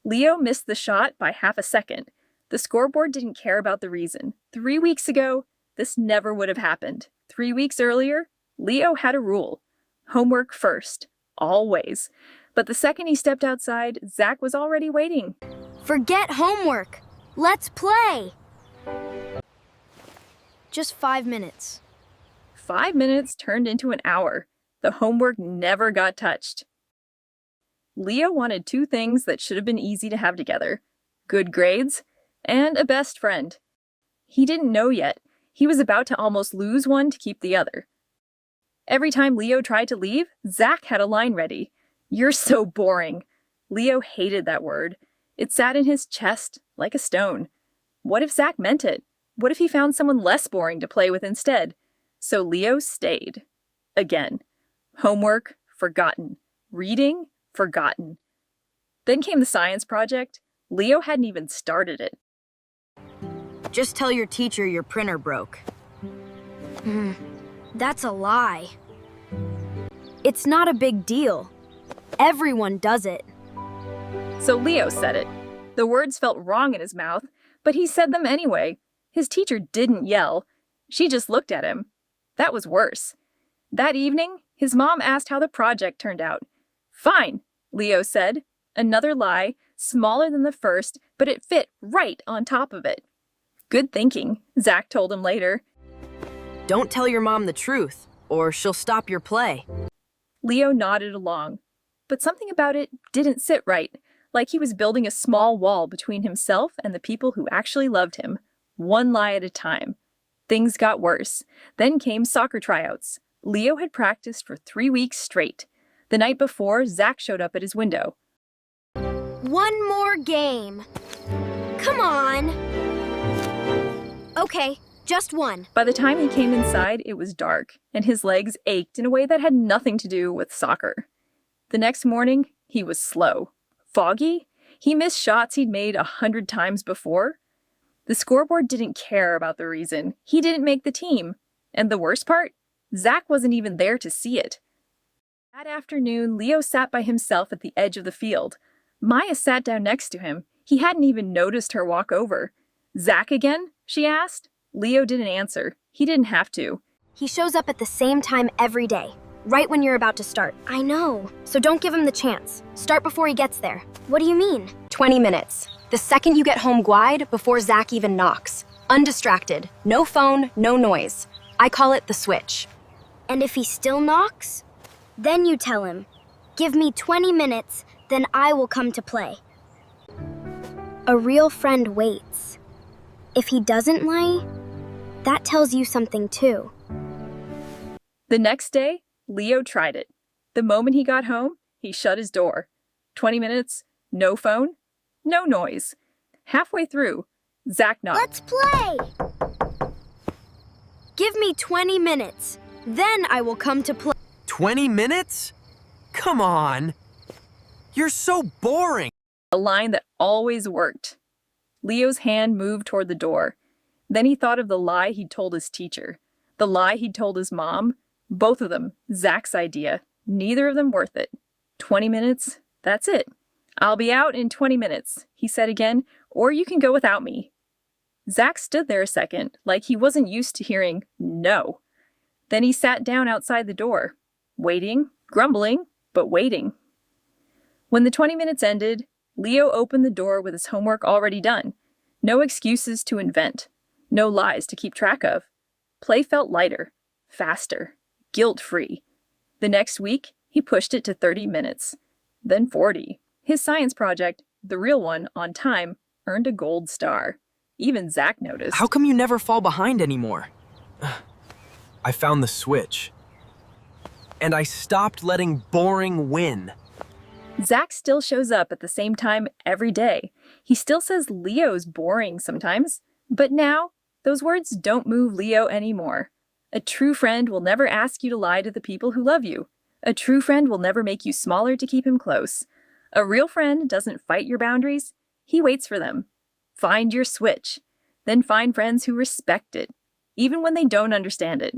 Leo missed the shot by half a second. The scoreboard didn't care about the reason. 3 weeks ago, this never would have happened. 3 weeks earlier, Leo had a rule. Homework first. Always. But the second he stepped outside, Zach was already waiting. Forget homework. Let's play. Just 5 minutes. 5 minutes turned into an hour. The homework never got touched. Leo wanted 2 things that should have been easy to have together: good grades and a best friend. He didn't know yet. He was about to almost lose one to keep the other. Every time Leo tried to leave, Zach had a line ready. "You're so boring." Leo hated that word. It sat in his chest like a stone. What if Zach meant it? What if he found someone less boring to play with instead? So Leo stayed. Again. Homework, forgotten. Reading, forgotten. Then came the science project. Leo hadn't even started it. Just tell your teacher your printer broke. That's a lie. It's not a big deal. Everyone does it. So Leo said it. The words felt wrong in his mouth, but he said them anyway. His teacher didn't yell. She just looked at him. That was worse. That evening, his mom asked how the project turned out. "Fine," Leo said. Another lie, smaller than the first, but it fit right on top of it. "Good thinking," Zach told him later. Don't tell your mom the truth, or she'll stop your play. Leo nodded along, but something about it didn't sit right, like he was building a small wall between himself and the people who actually loved him, one lie at a time. Things got worse. Then came soccer tryouts. Leo had practiced for 3 weeks straight. The night before, Zach showed up at his window. One more game. Come on. Okay, just one. By the time he came inside, it was dark, and his legs ached in a way that had nothing to do with soccer. The next morning, he was slow. Foggy? He missed shots he'd made 100 times before. The scoreboard didn't care about the reason. He didn't make the team. And the worst part? Zach wasn't even there to see it. That afternoon, Leo sat by himself at the edge of the field. Maya sat down next to him. He hadn't even noticed her walk over. "Zach again?" she asked. Leo didn't answer. He didn't have to. He shows up at the same time every day, right when you're about to start. I know. So don't give him the chance. Start before he gets there. What do you mean? 20 minutes. The second you get home guide, before Zach even knocks. Undistracted. No phone, no noise. I call it the switch. And if he still knocks? Then you tell him, "Give me 20 minutes, then I will come to play." A real friend waits. If he doesn't lie, that tells you something too. The next day, Leo tried it. The moment he got home, he shut his door. 20 minutes, no phone, no noise. Halfway through, Zach knocked. Let's play! Give me 20 minutes, then I will come to play. 20 minutes? Come on. You're so boring. A line that always worked. Leo's hand moved toward the door. Then he thought of the lie he'd told his teacher. The lie he'd told his mom. Both of them, Zach's idea. Neither of them worth it. 20 minutes, that's it. "I'll be out in 20 minutes, he said again, "or you can go without me." Zach stood there a second, like he wasn't used to hearing no. Then he sat down outside the door, waiting, grumbling, but waiting. When the 20 minutes ended, Leo opened the door with his homework already done. No excuses to invent. No lies to keep track of. Play felt lighter, faster, guilt-free. The next week, he pushed it to 30 minutes. Then 40. His science project, the real one, on time, earned a gold star. Even Zach noticed. How come you never fall behind anymore? I found the switch. And I stopped letting boring win. Zach still shows up at the same time every day. He still says Leo's boring sometimes. But now, those words don't move Leo anymore. A true friend will never ask you to lie to the people who love you. A true friend will never make you smaller to keep him close. A real friend doesn't fight your boundaries. He waits for them. Find your switch. Then find friends who respect it, even when they don't understand it.